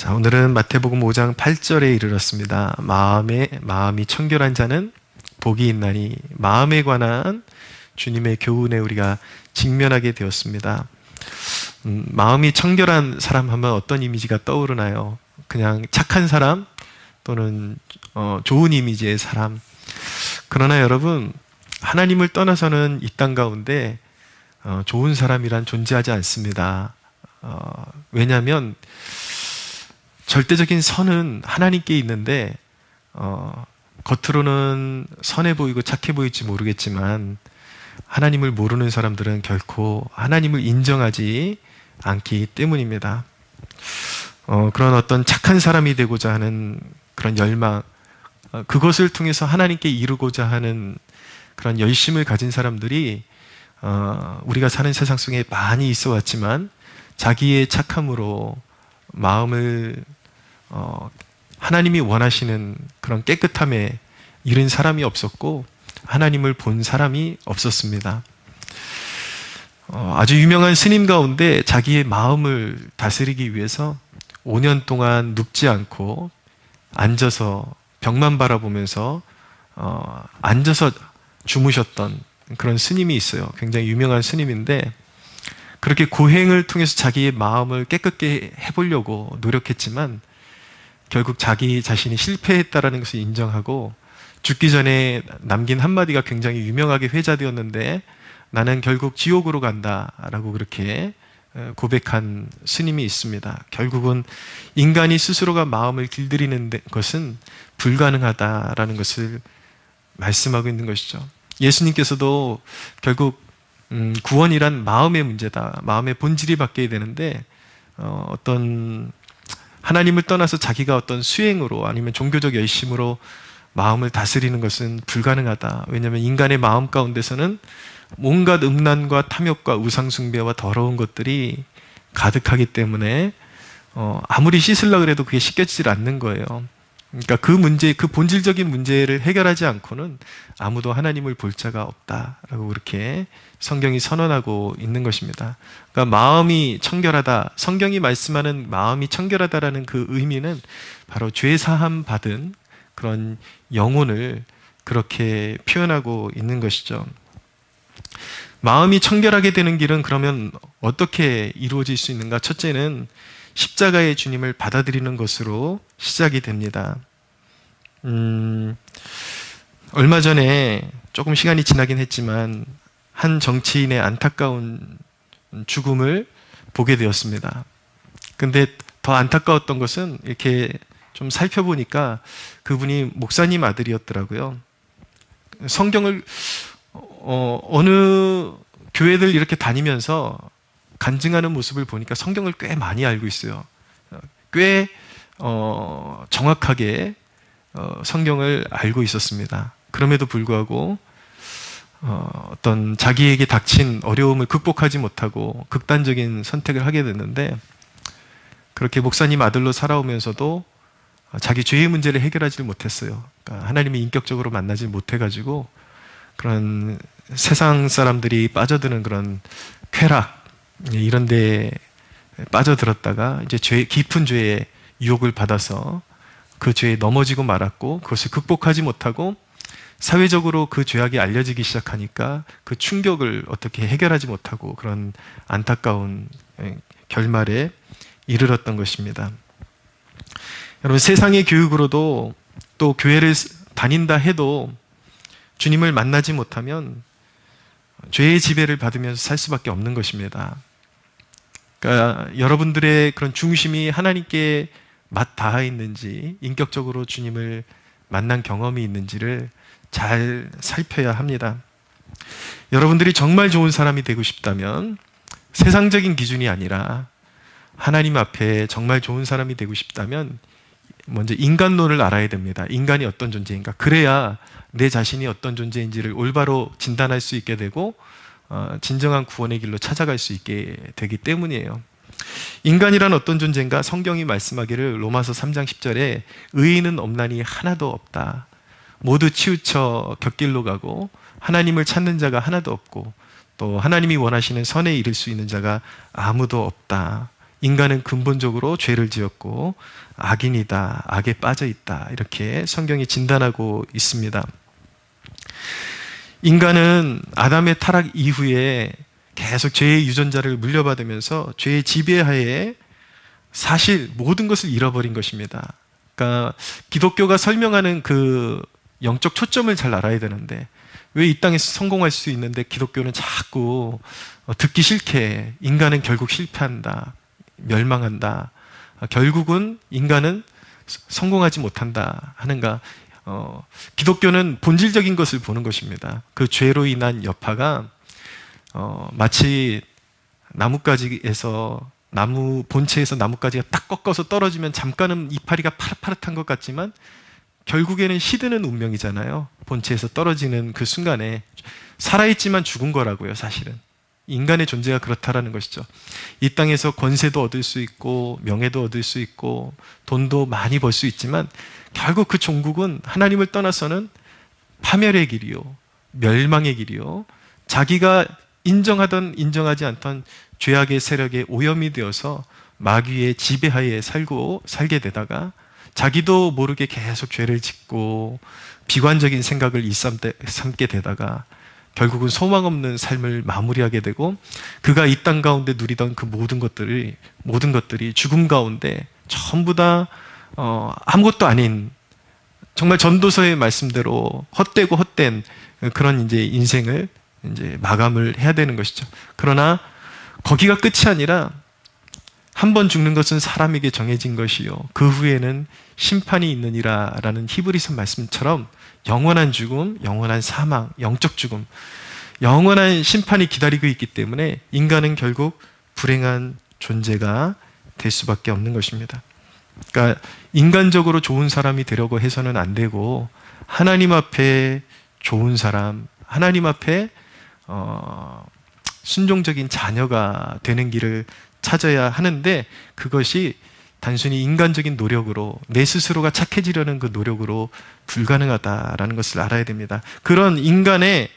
자, 오늘은 마태복음 5장 8절에 이르렀습니다. 마음이 청결한 자는 복이 있나니, 마음에 관한 주님의 교훈에 우리가 직면하게 되었습니다. 마음이 청결한 사람 하면 어떤 이미지가 떠오르나요? 그냥 착한 사람 또는 좋은 이미지의 사람. 그러나 여러분, 하나님을 떠나서는 이 땅 가운데 좋은 사람이란 존재하지 않습니다. 왜냐하면 절대적인 선은 하나님께 있는데 겉으로는 선해 보이고 착해 보일지 모르겠지만 하나님을 모르는 사람들은 결코 하나님을 인정하지 않기 때문입니다. 그런 어떤 착한 사람이 되고자 하는 그런 열망, 그것을 통해서 하나님께 이루고자 하는 그런 열심을 가진 사람들이 우리가 사는 세상 속에 많이 있어 왔지만 자기의 착함으로 마음을 하나님이 원하시는 그런 깨끗함에 이른 사람이 없었고 하나님을 본 사람이 없었습니다. 아주 유명한 스님 가운데 자기의 마음을 다스리기 위해서 5년 동안 눕지 않고 앉아서 벽만 바라보면서 앉아서 주무셨던 그런 스님이 있어요. 굉장히 유명한 스님인데 그렇게 고행을 통해서 자기의 마음을 깨끗게 해보려고 노력했지만 결국 자기 자신이 실패했다라는 것을 인정하고 죽기 전에 남긴 한마디가 굉장히 유명하게 회자되었는데, 나는 결국 지옥으로 간다라고 그렇게 고백한 스님이 있습니다. 결국은 인간이 스스로가 마음을 길들이는 것은 불가능하다라는 것을 말씀하고 있는 것이죠. 예수님께서도 결국 구원이란 마음의 문제다, 마음의 본질이 바뀌어야 되는데 어떤 하나님을 떠나서 자기가 어떤 수행으로 아니면 종교적 열심으로 마음을 다스리는 것은 불가능하다. 왜냐하면 인간의 마음 가운데서는 온갖 음란과 탐욕과 우상숭배와 더러운 것들이 가득하기 때문에 아무리 씻으려고 해도 그게 씻겨지질 않는 거예요. 그러니까 그 문제, 그 본질적인 문제를 해결하지 않고는 아무도 하나님을 볼 자가 없다라고 그렇게 성경이 선언하고 있는 것입니다. 그러니까 마음이 청결하다, 성경이 말씀하는 마음이 청결하다라는 그 의미는 바로 죄 사함 받은 그런 영혼을 그렇게 표현하고 있는 것이죠. 마음이 청결하게 되는 길은 그러면 어떻게 이루어질 수 있는가? 첫째는 십자가의 주님을 받아들이는 것으로 시작이 됩니다. 얼마 전에 조금 시간이 지나긴 했지만 한 정치인의 안타까운 죽음을 보게 되었습니다. 근데 더 안타까웠던 것은 이렇게 좀 살펴보니까 그분이 목사님 아들이었더라고요. 성경을 어느 교회들 이렇게 다니면서 간증하는 모습을 보니까 성경을 꽤 많이 알고 있어요. 꽤 정확하게 성경을 알고 있었습니다. 그럼에도 불구하고 어떤 자기에게 닥친 어려움을 극복하지 못하고 극단적인 선택을 하게 됐는데, 그렇게 목사님 아들로 살아오면서도 자기 죄의 문제를 해결하지 못했어요. 그러니까 하나님이 인격적으로 만나지 못해가지고 그런 세상 사람들이 빠져드는 그런 쾌락, 이런 데 빠져들었다가 이제 깊은 죄의 유혹을 받아서 그 죄에 넘어지고 말았고, 그것을 극복하지 못하고 사회적으로 그 죄악이 알려지기 시작하니까 그 충격을 어떻게 해결하지 못하고 그런 안타까운 결말에 이르렀던 것입니다. 여러분, 세상의 교육으로도 또 교회를 다닌다 해도 주님을 만나지 못하면 죄의 지배를 받으면서 살 수밖에 없는 것입니다. 그러니까 여러분들의 그런 중심이 하나님께 맞 닿아 있는지, 인격적으로 주님을 만난 경험이 있는지를 잘 살펴야 합니다. 여러분들이 정말 좋은 사람이 되고 싶다면 세상적인 기준이 아니라 하나님 앞에 정말 좋은 사람이 되고 싶다면 먼저 인간론을 알아야 됩니다. 인간이 어떤 존재인가? 그래야 내 자신이 어떤 존재인지를 올바로 진단할 수 있게 되고 진정한 구원의 길로 찾아갈 수 있게 되기 때문이에요. 인간이란 어떤 존재인가? 성경이 말씀하기를 로마서 3장 10절에 의인은 없나니 하나도 없다. 모두 치우쳐 곁길로 가고 하나님을 찾는 자가 하나도 없고 또 하나님이 원하시는 선에 이를 수 있는 자가 아무도 없다. 인간은 근본적으로 죄를 지었고 악인이다, 악에 빠져 있다, 이렇게 성경이 진단하고 있습니다. 인간은 아담의 타락 이후에 계속 죄의 유전자를 물려받으면서 죄의 지배하에 사실 모든 것을 잃어버린 것입니다. 그러니까 기독교가 설명하는 그 영적 초점을 잘 알아야 되는데, 왜 이 땅에서 성공할 수 있는데 기독교는 자꾸 듣기 싫게 인간은 결국 실패한다, 멸망한다, 결국은 인간은 성공하지 못한다 하는가. 기독교는 본질적인 것을 보는 것입니다. 그 죄로 인한 여파가 마치 나뭇가지에서, 나무 본체에서 나뭇가지가 딱 꺾어서 떨어지면 잠깐은 이파리가 파릇파릇한 것 같지만 결국에는 시드는 운명이잖아요. 본체에서 떨어지는 그 순간에 살아있지만 죽은 거라고요. 사실은 인간의 존재가 그렇다라는 것이죠. 이 땅에서 권세도 얻을 수 있고 명예도 얻을 수 있고 돈도 많이 벌 수 있지만 결국 그 종국은 하나님을 떠나서는 파멸의 길이요, 멸망의 길이요, 자기가 인정하던 인정하지 않던 죄악의 세력에 오염이 되어서 마귀의 지배하에 살게 되다가 자기도 모르게 계속 죄를 짓고 비관적인 생각을 일삼게 되다가 결국은 소망 없는 삶을 마무리하게 되고, 그가 이 땅 가운데 누리던 그 모든 것들이 죽음 가운데 전부 다 아무것도 아닌, 정말 전도서의 말씀대로 헛되고 헛된 그런 이제 인생을 이제 마감을 해야 되는 것이죠. 그러나 거기가 끝이 아니라 한 번 죽는 것은 사람에게 정해진 것이요, 그 후에는 심판이 있느니라 라는 히브리서 말씀처럼 영원한 죽음, 영원한 사망, 영적 죽음, 영원한 심판이 기다리고 있기 때문에 인간은 결국 불행한 존재가 될 수밖에 없는 것입니다. 그러니까 인간적으로 좋은 사람이 되려고 해서는 안 되고, 하나님 앞에 좋은 사람, 하나님 앞에 순종적인 자녀가 되는 길을 찾아야 하는데, 그것이 단순히 인간적인 노력으로, 내 스스로가 착해지려는 그 노력으로 불가능하다라는 것을 알아야 됩니다. 그런 인간의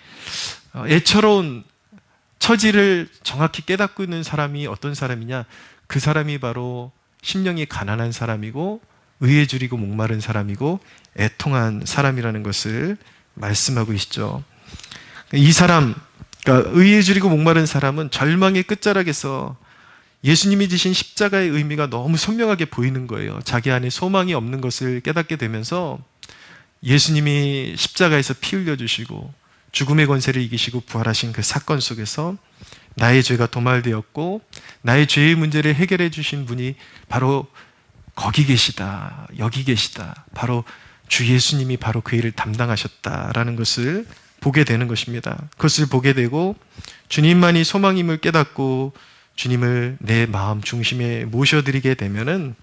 애처로운 처지를 정확히 깨닫고 있는 사람이 어떤 사람이냐? 그 사람이 바로 심령이 가난한 사람이고 의에 줄이고 목마른 사람이고 애통한 사람이라는 것을 말씀하고 있죠. 이 사람, 그러니까 의에 줄이고 목마른 사람은 절망의 끝자락에서 예수님이 지신 십자가의 의미가 너무 선명하게 보이는 거예요. 자기 안에 소망이 없는 것을 깨닫게 되면서 예수님이 십자가에서 피 흘려주시고 죽음의 권세를 이기시고 부활하신 그 사건 속에서 나의 죄가 도말되었고 나의 죄의 문제를 해결해 주신 분이 바로 거기 계시다, 여기 계시다, 바로 주 예수님이 바로 그 일을 담당하셨다라는 것을 보게 되는 것입니다. 그것을 보게 되고 주님만이 소망임을 깨닫고 주님을 내 마음 중심에 모셔드리게 되면은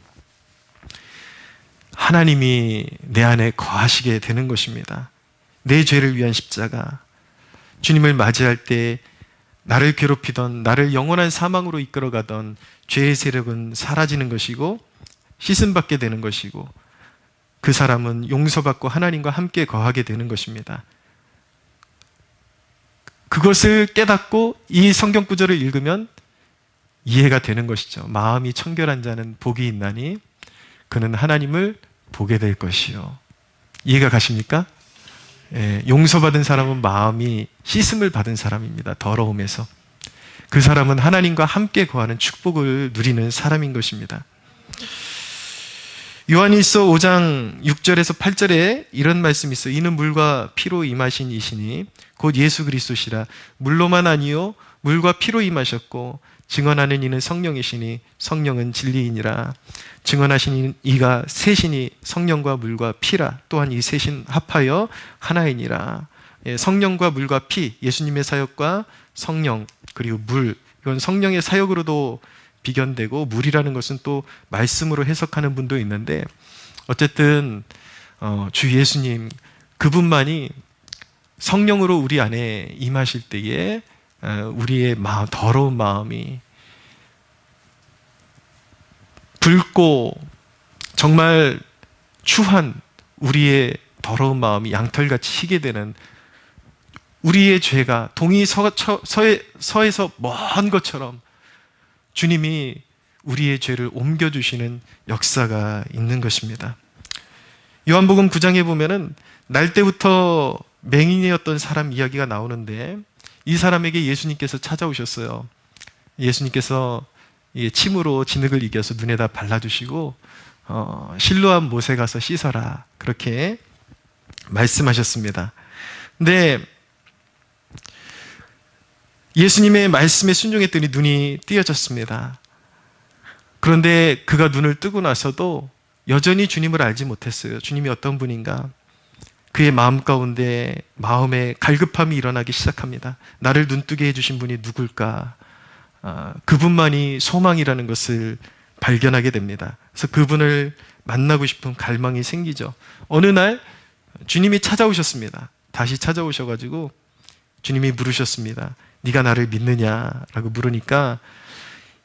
하나님이 내 안에 거하시게 되는 것입니다. 내 죄를 위한 십자가, 주님을 맞이할 때 나를 괴롭히던, 나를 영원한 사망으로 이끌어가던 죄의 세력은 사라지는 것이고 씻음받게 되는 것이고, 그 사람은 용서받고 하나님과 함께 거하게 되는 것입니다. 그것을 깨닫고 이 성경 구절을 읽으면 이해가 되는 것이죠. 마음이 청결한 자는 복이 있나니 그는 하나님을 보게 될 것이요. 이해가 가십니까? 예, 용서받은 사람은 마음이 씻음을 받은 사람입니다. 더러움에서. 그 사람은 하나님과 함께 거하는 축복을 누리는 사람인 것입니다. 요한일서 5장 6절에서 8절에 이런 말씀이 있어요. 이는 물과 피로 임하신 이시니 곧 예수 그리스도시라. 물로만 아니요 물과 피로 임하셨고 증언하는 이는 성령이시니 성령은 진리이니라. 증언하신 이가 셋이니 성령과 물과 피라. 또한 이 셋인 합하여 하나이니라. 성령과 물과 피, 예수님의 사역과 성령, 그리고 물, 이건 성령의 사역으로도 비견되고 물이라는 것은 또 말씀으로 해석하는 분도 있는데, 어쨌든 주 예수님 그분만이 성령으로 우리 안에 임하실 때에 우리의 마음, 더러운 마음이 붉고 정말 추한 우리의 더러운 마음이 양털같이 희게 되는, 우리의 죄가 동이 서에서 먼 것처럼 주님이 우리의 죄를 옮겨주시는 역사가 있는 것입니다. 요한복음 9장에 보면은 날 때부터 맹인이었던 사람 이야기가 나오는데, 이 사람에게 예수님께서 찾아오셨어요. 예수님께서 침으로 진흙을 이겨서 눈에다 발라주시고 실로암 못에 가서 씻어라, 그렇게 말씀하셨습니다. 근데 예수님의 말씀에 순종했더니 눈이 띄어졌습니다. 그런데 그가 눈을 뜨고 나서도 여전히 주님을 알지 못했어요. 주님이 어떤 분인가. 그의 마음 가운데 마음에 갈급함이 일어나기 시작합니다. 나를 눈뜨게 해주신 분이 누굴까? 그분만이 소망이라는 것을 발견하게 됩니다. 그래서 그분을 만나고 싶은 갈망이 생기죠. 어느 날 주님이 찾아오셨습니다. 다시 찾아오셔가지고 주님이 물으셨습니다. 네가 나를 믿느냐라고 물으니까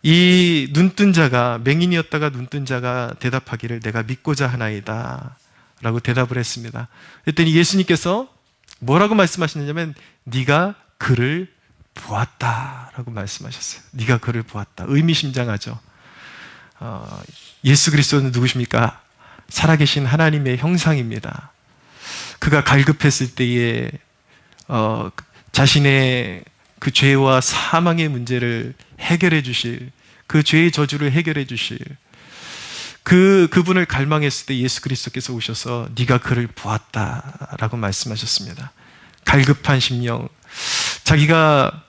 이 눈뜬 자가, 맹인이었다가 눈뜬 자가 대답하기를 내가 믿고자 하나이다 라고 대답을 했습니다. 그랬더니 예수님께서 뭐라고 말씀하시냐면 네가 그를 보았다 라고 말씀하셨어요. 네가 그를 보았다. 의미심장하죠. 예수 그리스도는 누구십니까? 살아계신 하나님의 형상입니다. 그가 갈급했을 때에 자신의 그 죄와 사망의 문제를 해결해 주실, 그 죄의 저주를 해결해 주실 그분을 갈망했을 때 예수 그리스도께서 오셔서 네가 그를 보았다라고 말씀하셨습니다. 갈급한 심령, 자기가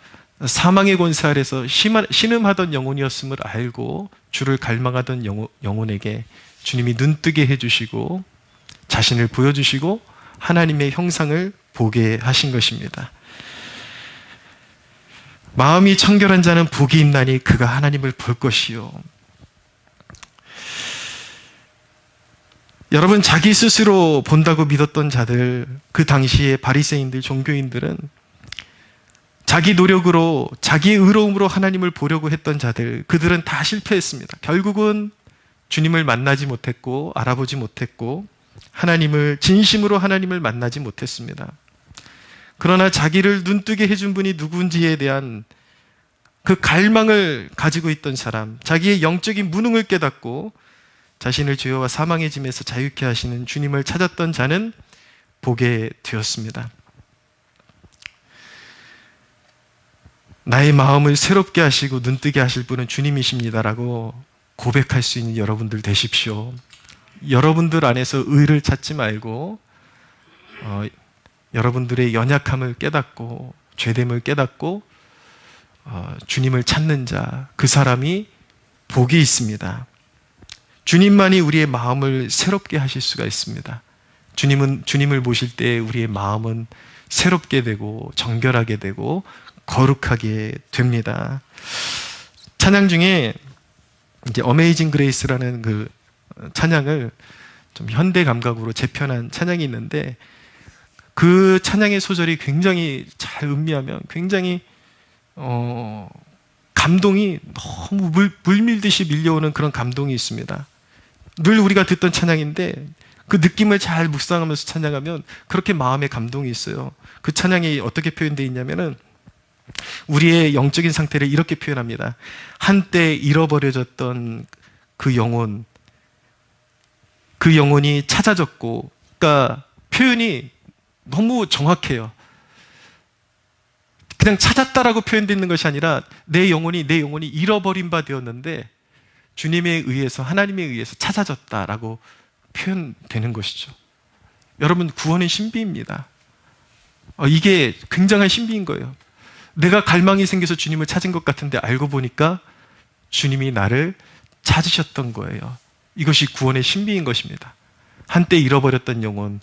사망의 권세 아래서 신음하던 영혼이었음을 알고 주를 갈망하던 영혼에게 주님이 눈뜨게 해주시고 자신을 보여주시고 하나님의 형상을 보게 하신 것입니다. 마음이 청결한 자는 복이 있나니 그가 하나님을 볼 것이요. 여러분, 자기 스스로 본다고 믿었던 자들, 그 당시의 바리새인들, 종교인들은 자기 노력으로, 자기의 의로움으로 하나님을 보려고 했던 자들, 그들은 다 실패했습니다. 결국은 주님을 만나지 못했고 알아보지 못했고 진심으로 하나님을 만나지 못했습니다. 그러나 자기를 눈뜨게 해준 분이 누군지에 대한 그 갈망을 가지고 있던 사람, 자기의 영적인 무능을 깨닫고 자신을 죄와 사망의 짐에서 자유케 하시는 주님을 찾았던 자는 보게 되었습니다. 나의 마음을 새롭게 하시고 눈뜨게 하실 분은 주님이십니다라고 고백할 수 있는 여러분들 되십시오. 여러분들 안에서 의를 찾지 말고 여러분들의 연약함을 깨닫고 죄됨을 깨닫고 주님을 찾는 자, 그 사람이 복이 있습니다. 주님만이 우리의 마음을 새롭게 하실 수가 있습니다. 주님을 보실 때 우리의 마음은 새롭게 되고 정결하게 되고 거룩하게 됩니다. 찬양 중에 이제 어메이징 그레이스라는 그 찬양을 좀 현대 감각으로 재편한 찬양이 있는데, 그 찬양의 소절이 굉장히 잘 음미하면 굉장히 감동이 너무 물밀듯이 밀려오는 그런 감동이 있습니다. 늘 우리가 듣던 찬양인데 그 느낌을 잘 묵상하면서 찬양하면 그렇게 마음에 감동이 있어요. 그 찬양이 어떻게 표현되어 있냐면은 우리의 영적인 상태를 이렇게 표현합니다. 한때 잃어버려졌던 그 영혼이 찾아졌고, 그러니까 표현이 너무 정확해요. 그냥 찾았다라고 표현되어 있는 것이 아니라 내 영혼이 잃어버린 바 되었는데 주님에 의해서, 하나님에 의해서 찾아졌다라고 표현되는 것이죠. 여러분, 구원의 신비입니다. 이게 굉장한 신비인 거예요. 내가 갈망이 생겨서 주님을 찾은 것 같은데 알고 보니까 주님이 나를 찾으셨던 거예요. 이것이 구원의 신비인 것입니다. 한때 잃어버렸던 영혼,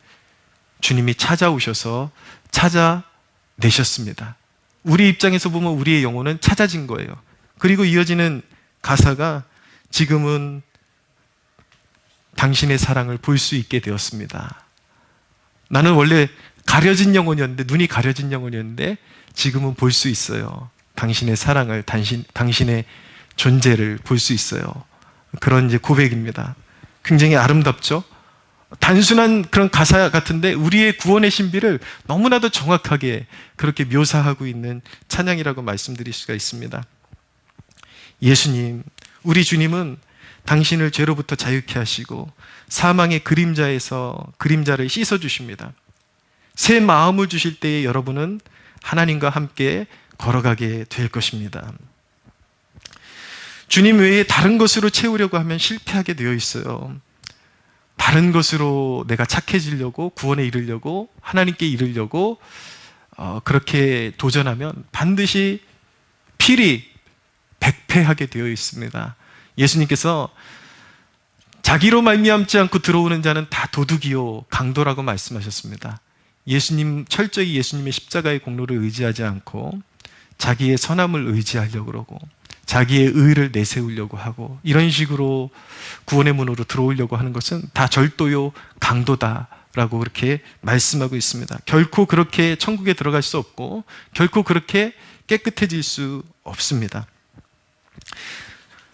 주님이 찾아오셔서 찾아내셨습니다. 우리 입장에서 보면 우리의 영혼은 찾아진 거예요. 그리고 이어지는 가사가 지금은 당신의 사랑을 볼 수 있게 되었습니다. 나는 원래 가려진 영혼이었는데, 눈이 가려진 영혼이었는데 지금은 볼 수 있어요. 당신의 사랑을, 당신의 존재를 볼 수 있어요. 그런 이제 고백입니다. 굉장히 아름답죠? 단순한 그런 가사 같은데 우리의 구원의 신비를 너무나도 정확하게 그렇게 묘사하고 있는 찬양이라고 말씀드릴 수가 있습니다. 예수님, 우리 주님은 당신을 죄로부터 자유케 하시고 사망의 그림자를 씻어주십니다. 새 마음을 주실 때에 여러분은 하나님과 함께 걸어가게 될 것입니다. 주님 외에 다른 것으로 채우려고 하면 실패하게 되어 있어요. 다른 것으로 내가 착해지려고, 구원에 이르려고, 하나님께 이르려고 그렇게 도전하면 반드시 필히 백패하게 되어 있습니다. 예수님께서 자기로 말미암지 않고 들어오는 자는 다 도둑이요 강도라고 말씀하셨습니다. 철저히 예수님의 십자가의 공로를 의지하지 않고 자기의 선함을 의지하려고 그러고 자기의 의를 내세우려고 하고 이런 식으로 구원의 문으로 들어오려고 하는 것은 다 절도요 강도다라고 그렇게 말씀하고 있습니다. 결코 그렇게 천국에 들어갈 수 없고 결코 그렇게 깨끗해질 수 없습니다.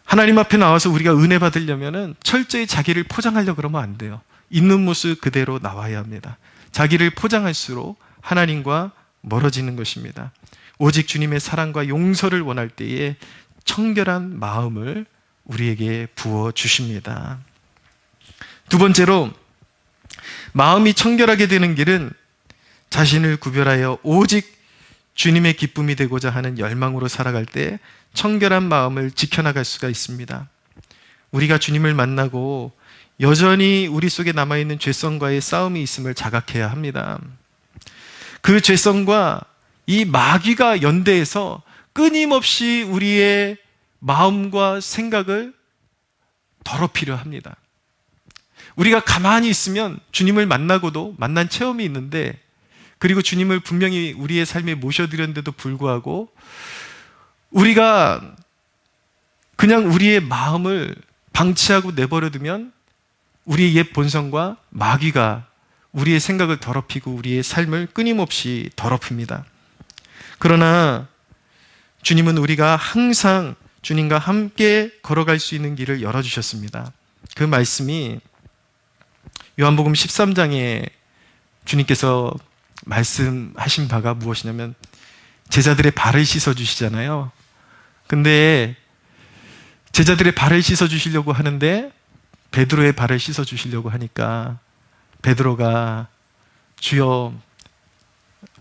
하나님 앞에 나와서 우리가 은혜 받으려면 철저히 자기를 포장하려고 그러면 안 돼요. 있는 모습 그대로 나와야 합니다. 자기를 포장할수록 하나님과 멀어지는 것입니다. 오직 주님의 사랑과 용서를 원할 때에 청결한 마음을 우리에게 부어주십니다. 두 번째로, 마음이 청결하게 되는 길은 자신을 구별하여 오직 주님의 기쁨이 되고자 하는 열망으로 살아갈 때 청결한 마음을 지켜나갈 수가 있습니다. 우리가 주님을 만나고 여전히 우리 속에 남아있는 죄성과의 싸움이 있음을 자각해야 합니다. 그 죄성과 이 마귀가 연대해서 끊임없이 우리의 마음과 생각을 더럽히려 합니다. 우리가 가만히 있으면 주님을 만나고도 만난 체험이 있는데, 그리고 주님을 분명히 우리의 삶에 모셔드렸는데도 불구하고 우리가 그냥 우리의 마음을 방치하고 내버려두면 우리의 옛 본성과 마귀가 우리의 생각을 더럽히고 우리의 삶을 끊임없이 더럽힙니다. 그러나 주님은 우리가 항상 주님과 함께 걸어갈 수 있는 길을 열어주셨습니다. 그 말씀이 요한복음 13장에 주님께서 말씀하신 바가 무엇이냐면 제자들의 발을 씻어주시잖아요. 근데 제자들의 발을 씻어주시려고 하는데 베드로의 발을 씻어주시려고 하니까 베드로가 주여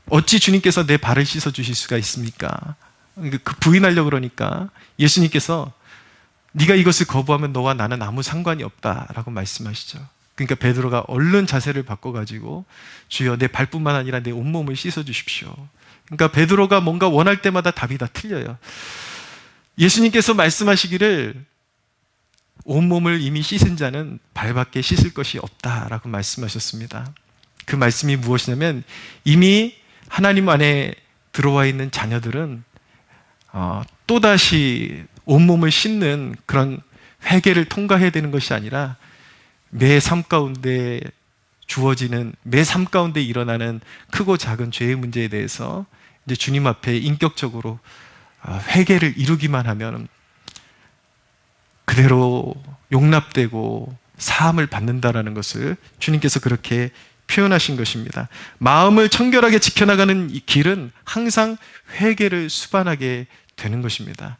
어찌 주님께서 내 발을 씻어주실 수가 있습니까? 그 부인하려고 그러니까 예수님께서 네가 이것을 거부하면 너와 나는 아무 상관이 없다라고 말씀하시죠. 그러니까 베드로가 얼른 자세를 바꿔가지고 주여 내 발뿐만 아니라 내 온몸을 씻어주십시오. 그러니까 베드로가 뭔가 원할 때마다 답이 다 틀려요. 예수님께서 말씀하시기를 온몸을 이미 씻은 자는 발밖에 씻을 것이 없다라고 말씀하셨습니다. 그 말씀이 무엇이냐면 이미 하나님 안에 들어와 있는 자녀들은 또다시 온몸을 씻는 그런 회개를 통과해야 되는 것이 아니라 매 삶 가운데 주어지는, 매 삶 가운데 일어나는 크고 작은 죄의 문제에 대해서 이제 주님 앞에 인격적으로 회개를 이루기만 하면 그대로 용납되고 사함을 받는다라는 것을 주님께서 그렇게 표현하신 것입니다. 마음을 청결하게 지켜나가는 이 길은 항상 회개를 수반하게 되는 것입니다.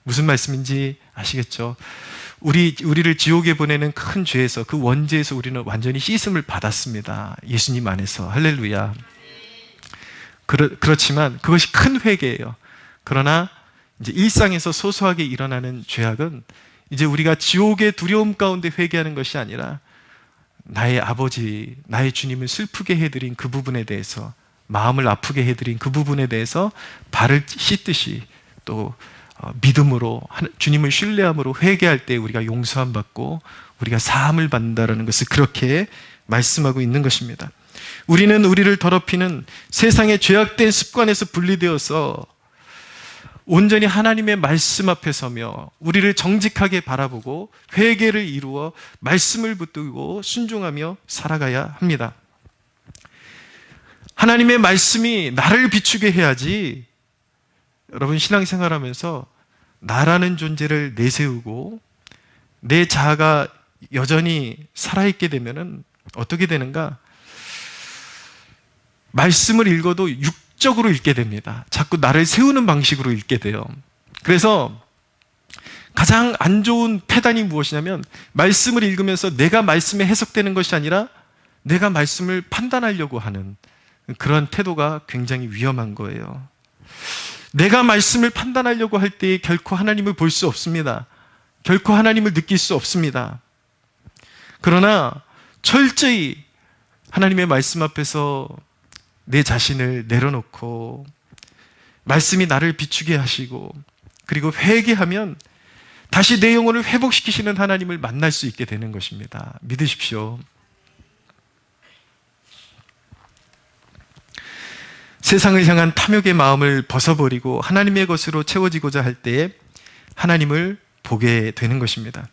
무슨 말씀인지 아시겠죠? 우리를 지옥에 보내는 큰 죄에서, 그 원죄에서 우리는 완전히 씻음을 받았습니다. 예수님 안에서. 할렐루야. 그렇지만 그것이 큰 회개예요. 그러나 이제 일상에서 소소하게 일어나는 죄악은 이제 우리가 지옥의 두려움 가운데 회개하는 것이 아니라 나의 아버지, 나의 주님을 슬프게 해드린 그 부분에 대해서, 마음을 아프게 해드린 그 부분에 대해서 발을 씻듯이 또 믿음으로 주님을 신뢰함으로 회개할 때 우리가 용서함 받고 우리가 사함을 받는다라는 것을 그렇게 말씀하고 있는 것입니다. 우리는 우리를 더럽히는 세상의 죄악된 습관에서 분리되어서 온전히 하나님의 말씀 앞에 서며 우리를 정직하게 바라보고 회개를 이루어 말씀을 붙들고 순종하며 살아가야 합니다. 하나님의 말씀이 나를 비추게 해야지, 여러분 신앙생활하면서 나라는 존재를 내세우고 내 자아가 여전히 살아있게 되면은 어떻게 되는가? 말씀을 읽어도 육적으로 읽게 됩니다. 자꾸 나를 세우는 방식으로 읽게 돼요. 그래서 가장 안 좋은 패단이 무엇이냐면 말씀을 읽으면서 내가 말씀에 해석되는 것이 아니라 내가 말씀을 판단하려고 하는 그런 태도가 굉장히 위험한 거예요. 내가 말씀을 판단하려고 할 때 결코 하나님을 볼 수 없습니다. 결코 하나님을 느낄 수 없습니다. 그러나 철저히 하나님의 말씀 앞에서 내 자신을 내려놓고 말씀이 나를 비추게 하시고 그리고 회개하면 다시 내 영혼을 회복시키시는 하나님을 만날 수 있게 되는 것입니다. 믿으십시오. 세상을 향한 탐욕의 마음을 벗어버리고 하나님의 것으로 채워지고자 할 때에 하나님을 보게 되는 것입니다.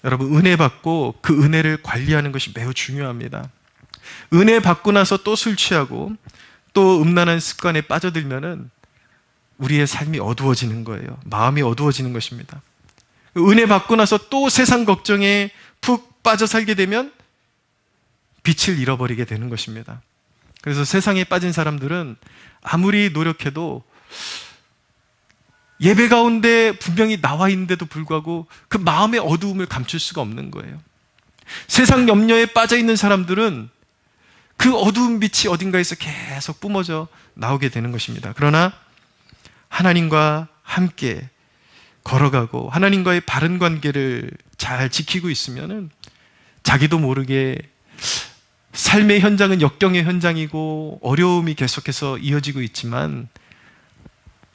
여러분, 은혜 받고 그 은혜를 관리하는 것이 매우 중요합니다. 은혜 받고 나서 또 술 취하고 또 음란한 습관에 빠져들면은 우리의 삶이 어두워지는 거예요. 마음이 어두워지는 것입니다. 은혜 받고 나서 또 세상 걱정에 푹 빠져 살게 되면 빛을 잃어버리게 되는 것입니다. 그래서 세상에 빠진 사람들은 아무리 노력해도 예배 가운데 분명히 나와 있는데도 불구하고 그 마음의 어두움을 감출 수가 없는 거예요. 세상 염려에 빠져 있는 사람들은 그 어두운 빛이 어딘가에서 계속 뿜어져 나오게 되는 것입니다. 그러나 하나님과 함께 걸어가고 하나님과의 바른 관계를 잘 지키고 있으면은 자기도 모르게 삶의 현장은 역경의 현장이고 어려움이 계속해서 이어지고 있지만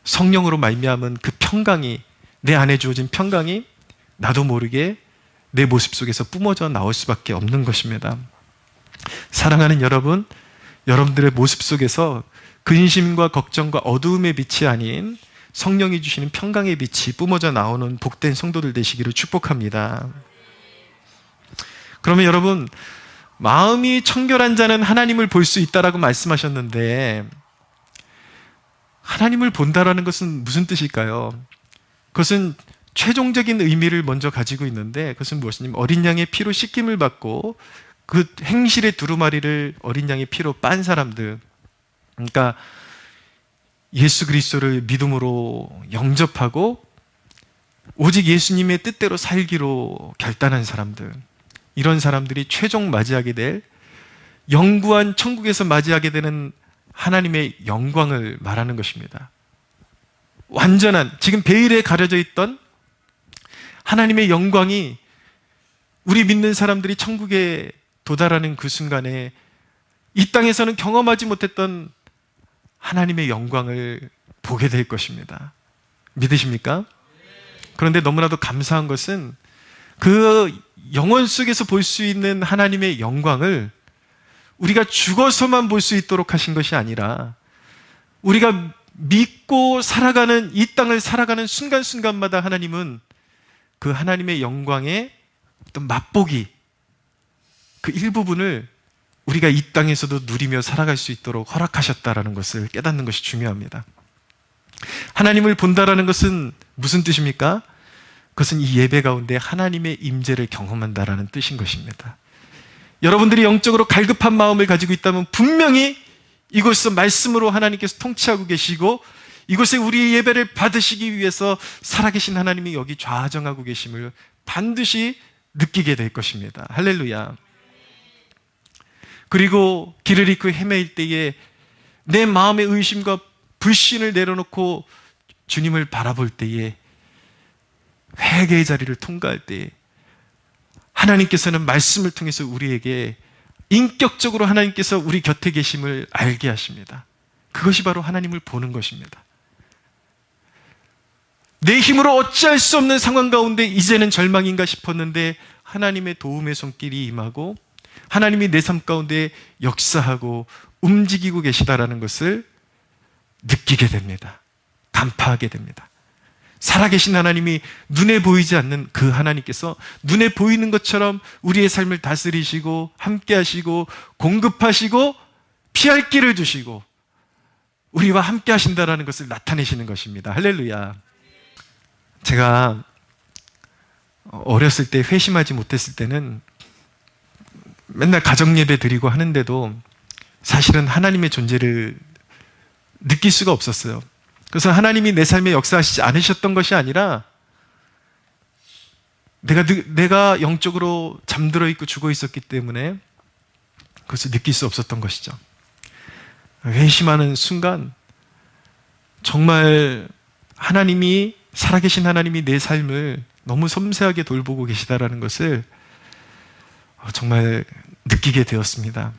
성령으로 말미암은 그 평강이, 내 안에 주어진 평강이 나도 모르게 내 모습 속에서 뿜어져 나올 수밖에 없는 것입니다. 사랑하는 여러분, 여러분들의 모습 속에서 근심과 걱정과 어두움의 빛이 아닌 성령이 주시는 평강의 빛이 뿜어져 나오는 복된 성도들 되시기를 축복합니다. 그러면 여러분, 마음이 청결한 자는 하나님을 볼 수 있다라고 말씀하셨는데 하나님을 본다라는 것은 무슨 뜻일까요? 그것은 최종적인 의미를 먼저 가지고 있는데 그것은 무엇이냐면 어린 양의 피로 씻김을 받고 그 행실의 두루마리를 어린 양의 피로 빤 사람들, 그러니까 예수 그리스도를 믿음으로 영접하고 오직 예수님의 뜻대로 살기로 결단한 사람들, 이런 사람들이 최종 맞이하게 될 영구한 천국에서 맞이하게 되는 하나님의 영광을 말하는 것입니다. 완전한, 지금 베일에 가려져 있던 하나님의 영광이 우리 믿는 사람들이 천국에 도달하는 그 순간에 이 땅에서는 경험하지 못했던 하나님의 영광을 보게 될 것입니다. 믿으십니까? 그런데 너무나도 감사한 것은 그 영원 속에서 볼 수 있는 하나님의 영광을 우리가 죽어서만 볼 수 있도록 하신 것이 아니라 우리가 믿고 살아가는 이 땅을 살아가는 순간순간마다 하나님은 그 하나님의 영광의 어떤 맛보기, 그 일부분을 우리가 이 땅에서도 누리며 살아갈 수 있도록 허락하셨다라는 것을 깨닫는 것이 중요합니다. 하나님을 본다라는 것은 무슨 뜻입니까? 그것은 이 예배 가운데 하나님의 임재를 경험한다라는 뜻인 것입니다. 여러분들이 영적으로 갈급한 마음을 가지고 있다면 분명히 이곳에서 말씀으로 하나님께서 통치하고 계시고 이곳에 우리의 예배를 받으시기 위해서 살아계신 하나님이 여기 좌정하고 계심을 반드시 느끼게 될 것입니다. 할렐루야. 그리고 길을 잃고 헤매일 때에 내 마음의 의심과 불신을 내려놓고 주님을 바라볼 때에 회개의 자리를 통과할 때에 하나님께서는 말씀을 통해서 우리에게 인격적으로 하나님께서 우리 곁에 계심을 알게 하십니다. 그것이 바로 하나님을 보는 것입니다. 내 힘으로 어찌할 수 없는 상황 가운데 이제는 절망인가 싶었는데 하나님의 도움의 손길이 임하고 하나님이 내 삶 가운데 역사하고 움직이고 계시다라는 것을 느끼게 됩니다. 간파하게 됩니다. 살아계신 하나님이 눈에 보이지 않는 그 하나님께서 눈에 보이는 것처럼 우리의 삶을 다스리시고 함께 하시고 공급하시고 피할 길을 주시고 우리와 함께 하신다라는 것을 나타내시는 것입니다. 할렐루야. 제가 어렸을 때 회심하지 못했을 때는 맨날 가정예배 드리고 하는데도 사실은 하나님의 존재를 느낄 수가 없었어요. 그래서 하나님이 내 삶에 역사하시지 않으셨던 것이 아니라 내가 영적으로 잠들어 있고 죽어 있었기 때문에 그것을 느낄 수 없었던 것이죠. 회심하는 순간 정말 살아계신 하나님이 내 삶을 너무 섬세하게 돌보고 계시다라는 것을 정말 느끼게 되었습니다.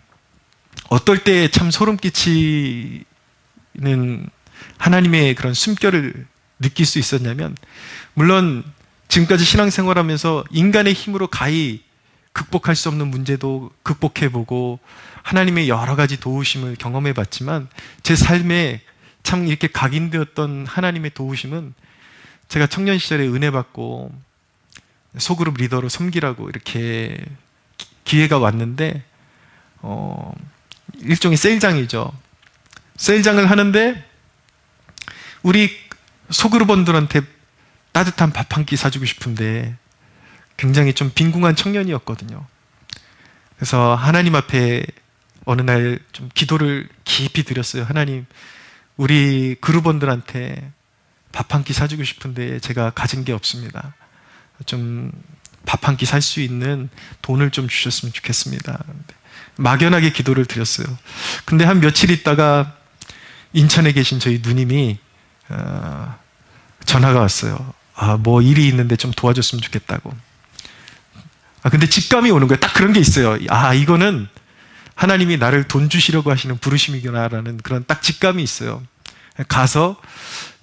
어떨 때 참 소름 끼치는 하나님의 그런 숨결을 느낄 수 있었냐면, 물론 지금까지 신앙생활하면서 인간의 힘으로 가히 극복할 수 없는 문제도 극복해보고 하나님의 여러 가지 도우심을 경험해봤지만, 제 삶에 참 이렇게 각인되었던 하나님의 도우심은, 제가 청년 시절에 은혜 받고 소그룹 리더로 섬기라고 이렇게 기회가 왔는데, 일종의 셀장이죠. 셀장을 하는데 우리 소그룹원들한테 따뜻한 밥 한 끼 사주고 싶은데 굉장히 좀 빈궁한 청년이었거든요. 그래서 하나님 앞에 어느 날 좀 기도를 깊이 드렸어요. 하나님, 우리 그룹원들한테 밥 한 끼 사주고 싶은데 제가 가진 게 없습니다. 좀 밥 한 끼 살 수 있는 돈을 좀 주셨으면 좋겠습니다. 막연하게 기도를 드렸어요. 근데 한 며칠 있다가 인천에 계신 저희 누님이 전화가 왔어요. 뭐 일이 있는데 좀 도와줬으면 좋겠다고. 근데 직감이 오는 거예요. 딱 그런 게 있어요. 이거는 하나님이 나를 돈 주시려고 하시는 부르심이구나라는 그런 딱 직감이 있어요. 가서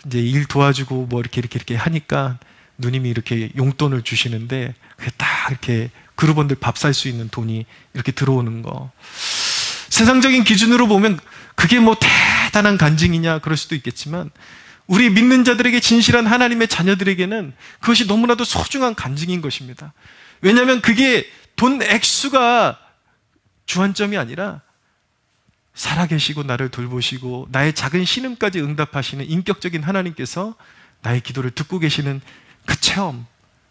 이제 일 도와주고 뭐 이렇게 하니까 누님이 이렇게 용돈을 주시는데, 그게 딱 이렇게 그룹원들 밥 살 수 있는 돈이 이렇게 들어오는 거. 세상적인 기준으로 보면 그게 뭐 대단한 간증이냐 그럴 수도 있겠지만, 우리 믿는 자들에게, 진실한 하나님의 자녀들에게는 그것이 너무나도 소중한 간증인 것입니다. 왜냐하면 그게 돈 액수가 주안점이 아니라 살아계시고 나를 돌보시고 나의 작은 신음까지 응답하시는 인격적인 하나님께서 나의 기도를 듣고 계시는 그 체험,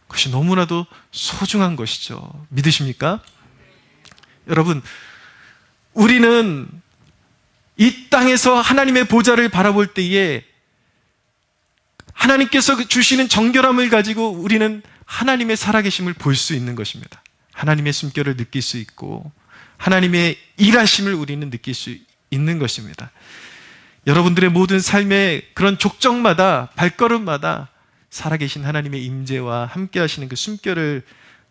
그것이 너무나도 소중한 것이죠. 믿으십니까? 여러분, 우리는 이 땅에서 하나님의 보좌를 바라볼 때에 하나님께서 주시는 정결함을 가지고 우리는 하나님의 살아계심을 볼 수 있는 것입니다. 하나님의 숨결을 느낄 수 있고 하나님의 일하심을 우리는 느낄 수 있는 것입니다. 여러분들의 모든 삶의 그런 족적마다, 발걸음마다 살아계신 하나님의 임재와 함께 하시는 그 숨결을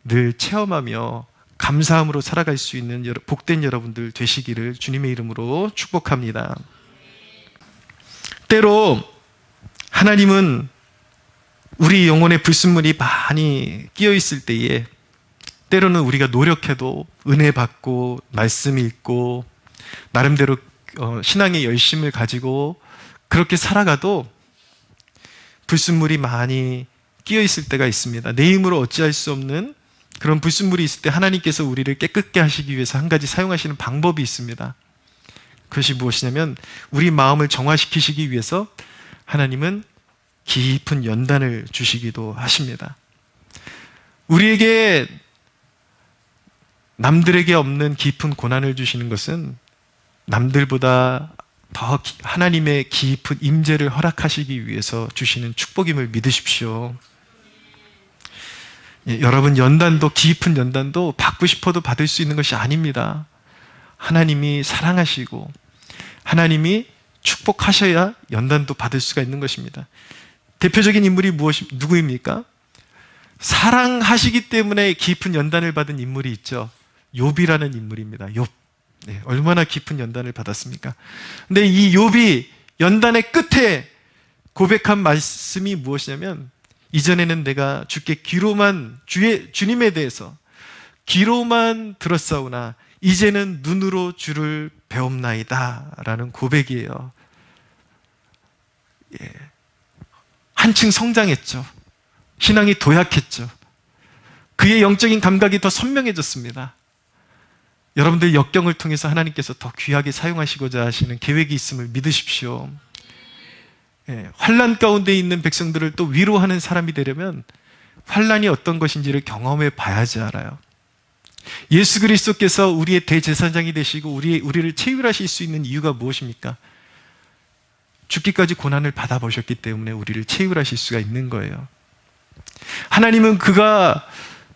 늘 체험하며 감사함으로 살아갈 수 있는 복된 여러분들 되시기를 주님의 이름으로 축복합니다. 때로 하나님은 우리 영혼의 불순물이 많이 끼어 있을 때에, 때로는 우리가 노력해도 은혜 받고 말씀 읽고 나름대로 신앙의 열심을 가지고 그렇게 살아가도 불순물이 많이 끼어 있을 때가 있습니다. 내 힘으로 어찌할 수 없는 그런 불순물이 있을 때 하나님께서 우리를 깨끗게 하시기 위해서 한 가지 사용하시는 방법이 있습니다. 그것이 무엇이냐면, 우리 마음을 정화시키시기 위해서 하나님은 깊은 연단을 주시기도 하십니다. 우리에게, 남들에게 없는 깊은 고난을 주시는 것은 남들보다 더 하나님의 깊은 임재를 허락하시기 위해서 주시는 축복임을 믿으십시오. 여러분, 연단도, 깊은 연단도 받고 싶어도 받을 수 있는 것이 아닙니다. 하나님이 사랑하시고 하나님이 축복하셔야 연단도 받을 수가 있는 것입니다. 대표적인 인물이 누구입니까? 사랑하시기 때문에 깊은 연단을 받은 인물이 있죠. 욥이라는 인물입니다. 욥. 네, 얼마나 깊은 연단을 받았습니까? 근데 이 욥이 연단의 끝에 고백한 말씀이 무엇이냐면, 이전에는 내가 주께 주님에 대해서 귀로만 들었사오나 이제는 눈으로 주를 배움나이다 라는 고백이에요. 예. 한층 성장했죠. 신앙이 도약했죠. 그의 영적인 감각이 더 선명해졌습니다. 여러분들 역경을 통해서 하나님께서 더 귀하게 사용하시고자 하시는 계획이 있음을 믿으십시오. 예, 환난 가운데 있는 백성들을 또 위로하는 사람이 되려면 환난이 어떤 것인지를 경험해 봐야지 알아요. 예수 그리스도께서 우리의 대제사장이 되시고 우리를 체휼하실 수 있는 이유가 무엇입니까? 죽기까지 고난을 받아보셨기 때문에 우리를 체휼하실 수가 있는 거예요. 하나님은 그가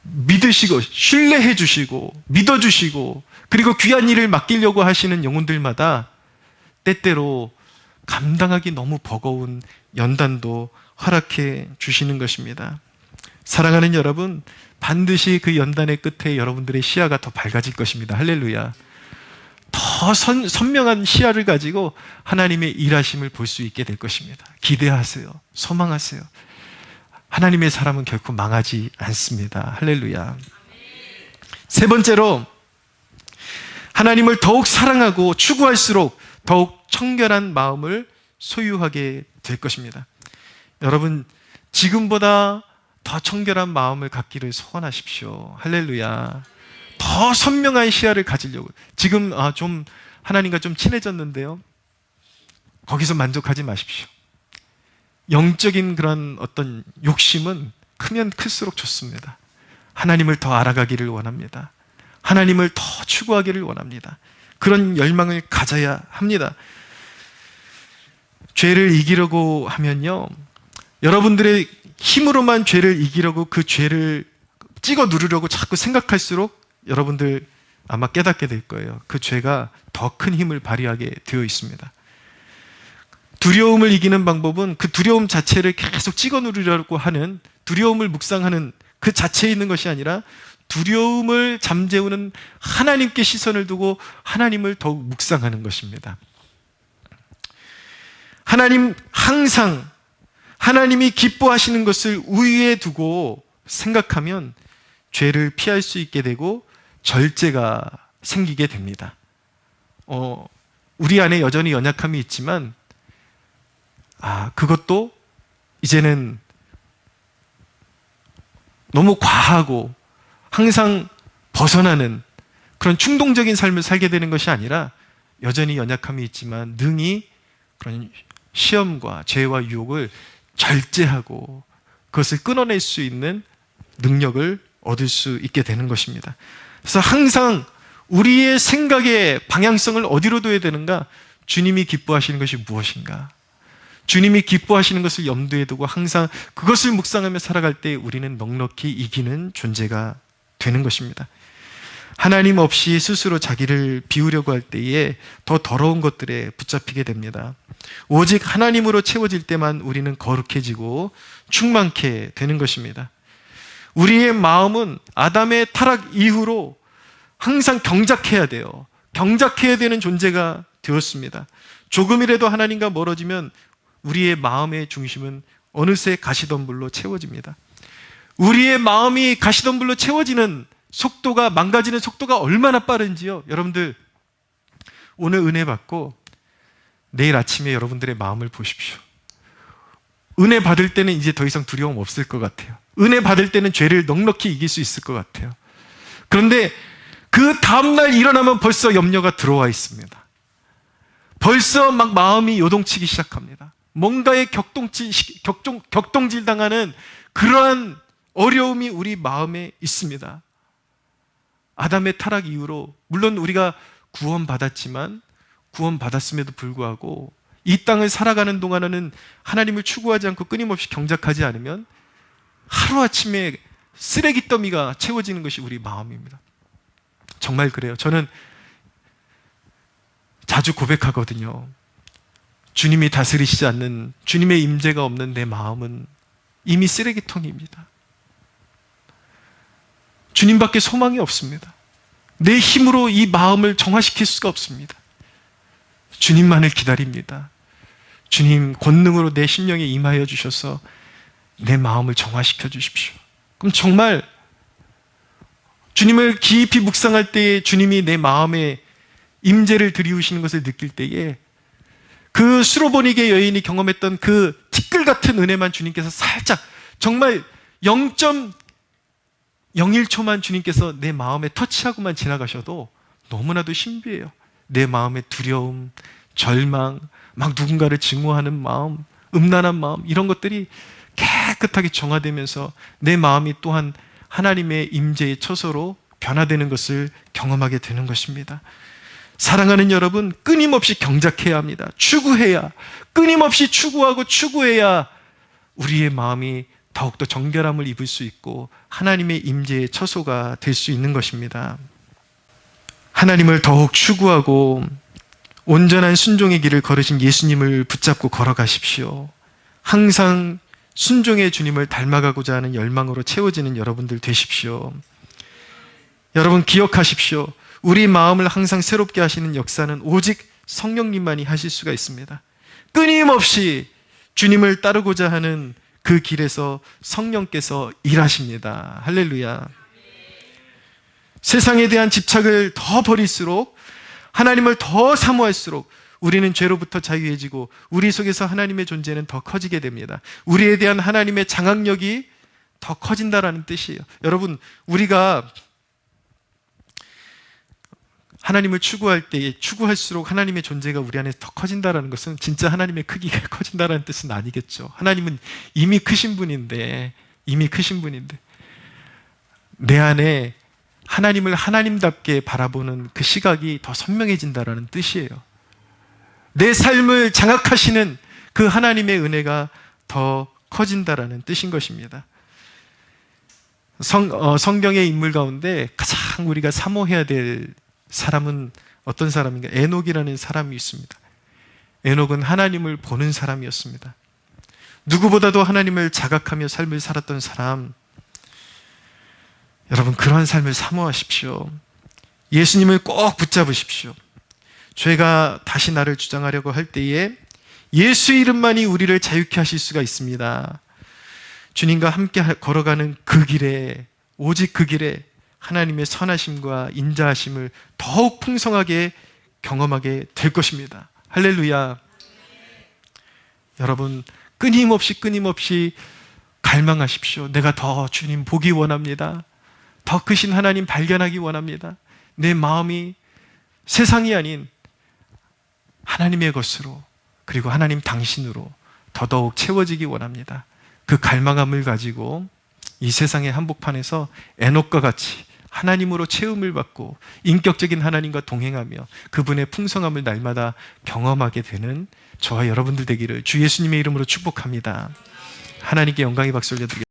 믿으시고 신뢰해 주시고 믿어주시고 그리고 귀한 일을 맡기려고 하시는 영혼들마다 때때로 감당하기 너무 버거운 연단도 허락해 주시는 것입니다. 사랑하는 여러분, 반드시 그 연단의 끝에 여러분들의 시야가 더 밝아질 것입니다. 할렐루야. 더 선명한 시야를 가지고 하나님의 일하심을 볼 수 있게 될 것입니다. 기대하세요. 소망하세요. 하나님의 사람은 결코 망하지 않습니다. 할렐루야. 세 번째로, 하나님을 더욱 사랑하고 추구할수록 더욱 청결한 마음을 소유하게 될 것입니다. 여러분, 지금보다 더 청결한 마음을 갖기를 소원하십시오. 할렐루야. 더 선명한 시야를 가지려고. 지금 좀 하나님과 좀 친해졌는데요, 거기서 만족하지 마십시오. 영적인 그런 어떤 욕심은 크면 클수록 좋습니다. 하나님을 더 알아가기를 원합니다. 하나님을 더 추구하기를 원합니다. 그런 열망을 가져야 합니다. 죄를 이기려고 하면요, 여러분들의 힘으로만 죄를 이기려고 그 죄를 찍어 누르려고 자꾸 생각할수록 여러분들 아마 깨닫게 될 거예요. 그 죄가 더 큰 힘을 발휘하게 되어 있습니다. 두려움을 이기는 방법은 그 두려움 자체를 계속 찍어 누르려고 하는, 두려움을 묵상하는 그 자체에 있는 것이 아니라 두려움을 잠재우는 하나님께 시선을 두고 하나님을 더욱 묵상하는 것입니다. 하나님, 항상 하나님이 기뻐하시는 것을 우위에 두고 생각하면 죄를 피할 수 있게 되고 절제가 생기게 됩니다. 우리 안에 여전히 연약함이 있지만 그것도 이제는 너무 과하고 항상 벗어나는 그런 충동적인 삶을 살게 되는 것이 아니라 여전히 연약함이 있지만 능히 그런 시험과 죄와 유혹을 절제하고 그것을 끊어낼 수 있는 능력을 얻을 수 있게 되는 것입니다. 그래서 항상 우리의 생각의 방향성을 어디로 둬야 되는가? 주님이 기뻐하시는 것이 무엇인가? 주님이 기뻐하시는 것을 염두에 두고 항상 그것을 묵상하며 살아갈 때 우리는 넉넉히 이기는 존재가 되는 것입니다. 하나님 없이 스스로 자기를 비우려고 할 때에 더 더러운 것들에 붙잡히게 됩니다. 오직 하나님으로 채워질 때만 우리는 거룩해지고 충만케 되는 것입니다. 우리의 마음은 아담의 타락 이후로 항상 경작해야 돼요. 경작해야 되는 존재가 되었습니다. 조금이라도 하나님과 멀어지면 우리의 마음의 중심은 어느새 가시덤불로 채워집니다. 우리의 마음이 가시덤불로 채워지는 속도가, 망가지는 속도가 얼마나 빠른지요. 여러분들 오늘 은혜 받고 내일 아침에 여러분들의 마음을 보십시오. 은혜 받을 때는 이제 더 이상 두려움 없을 것 같아요. 은혜 받을 때는 죄를 넉넉히 이길 수 있을 것 같아요. 그런데 그 다음날 일어나면 벌써 염려가 들어와 있습니다. 벌써 막 마음이 요동치기 시작합니다. 뭔가에 격동질 당하는 그러한 어려움이 우리 마음에 있습니다. 아담의 타락 이후로 물론 우리가 구원받았지만 구원받았음에도 불구하고 이 땅을 살아가는 동안에는 하나님을 추구하지 않고 끊임없이 경작하지 않으면 하루아침에 쓰레기 더미가 채워지는 것이 우리 마음입니다. 정말 그래요. 저는 자주 고백하거든요. 주님이 다스리시지 않는, 주님의 임재가 없는 내 마음은 이미 쓰레기통입니다. 주님밖에 소망이 없습니다. 내 힘으로 이 마음을 정화시킬 수가 없습니다. 주님만을 기다립니다. 주님 권능으로 내 심령에 임하여 주셔서 내 마음을 정화시켜 주십시오. 그럼 정말 주님을 깊이 묵상할 때에 주님이 내 마음에 임재를 들이우시는 것을 느낄 때에 그 수로보니게 여인이 경험했던 그 티끌 같은 은혜만 주님께서 살짝 정말 0.01초만 주님께서 내 마음에 터치하고만 지나가셔도 너무나도 신비해요. 내 마음의 두려움, 절망, 막 누군가를 증오하는 마음, 음란한 마음, 이런 것들이 깨끗하게 정화되면서 내 마음이 또한 하나님의 임재의 처소로 변화되는 것을 경험하게 되는 것입니다. 사랑하는 여러분, 끊임없이 경작해야 합니다. 추구해야, 끊임없이 추구하고 추구해야 우리의 마음이 더욱더 정결함을 입을 수 있고 하나님의 임재의 처소가 될 수 있는 것입니다. 하나님을 더욱 추구하고 온전한 순종의 길을 걸으신 예수님을 붙잡고 걸어가십시오. 항상 순종의 주님을 닮아가고자 하는 열망으로 채워지는 여러분들 되십시오. 여러분 기억하십시오. 우리 마음을 항상 새롭게 하시는 역사는 오직 성령님만이 하실 수가 있습니다. 끊임없이 주님을 따르고자 하는 그 길에서 성령께서 일하십니다. 할렐루야. 세상에 대한 집착을 더 버릴수록, 하나님을 더 사모할수록 우리는 죄로부터 자유해지고 우리 속에서 하나님의 존재는 더 커지게 됩니다. 우리에 대한 하나님의 장악력이 더 커진다라는 뜻이에요. 여러분, 우리가 하나님을 추구할 때 추구할수록 하나님의 존재가 우리 안에서 더 커진다라는 것은 진짜 하나님의 크기가 커진다라는 뜻은 아니겠죠. 하나님은 이미 크신 분인데 내 안에 하나님을 하나님답게 바라보는 그 시각이 더 선명해진다라는 뜻이에요. 내 삶을 장악하시는 그 하나님의 은혜가 더 커진다라는 뜻인 것입니다. 성경의 인물 가운데 가장 우리가 사모해야 될 사람은 어떤 사람인가? 에녹이라는 사람이 있습니다. 에녹은 하나님을 보는 사람이었습니다. 누구보다도 하나님을 자각하며 삶을 살았던 사람. 여러분, 그러한 삶을 사모하십시오. 예수님을 꼭 붙잡으십시오. 죄가 다시 나를 주장하려고 할 때에 예수 이름만이 우리를 자유케 하실 수가 있습니다. 주님과 함께 걸어가는 그 길에, 오직 그 길에 하나님의 선하심과 인자하심을 더욱 풍성하게 경험하게 될 것입니다. 할렐루야. 여러분, 끊임없이 갈망하십시오. 내가 더 주님 보기 원합니다. 더 크신 하나님 발견하기 원합니다. 내 마음이 세상이 아닌 하나님의 것으로, 그리고 하나님 당신으로 더더욱 채워지기 원합니다. 그 갈망함을 가지고 이 세상의 한복판에서 에녹과 같이 하나님으로 채움을 받고 인격적인 하나님과 동행하며 그분의 풍성함을 날마다 경험하게 되는 저와 여러분들 되기를 주 예수님의 이름으로 축복합니다. 하나님께 영광의 박수 올려드리겠습니다.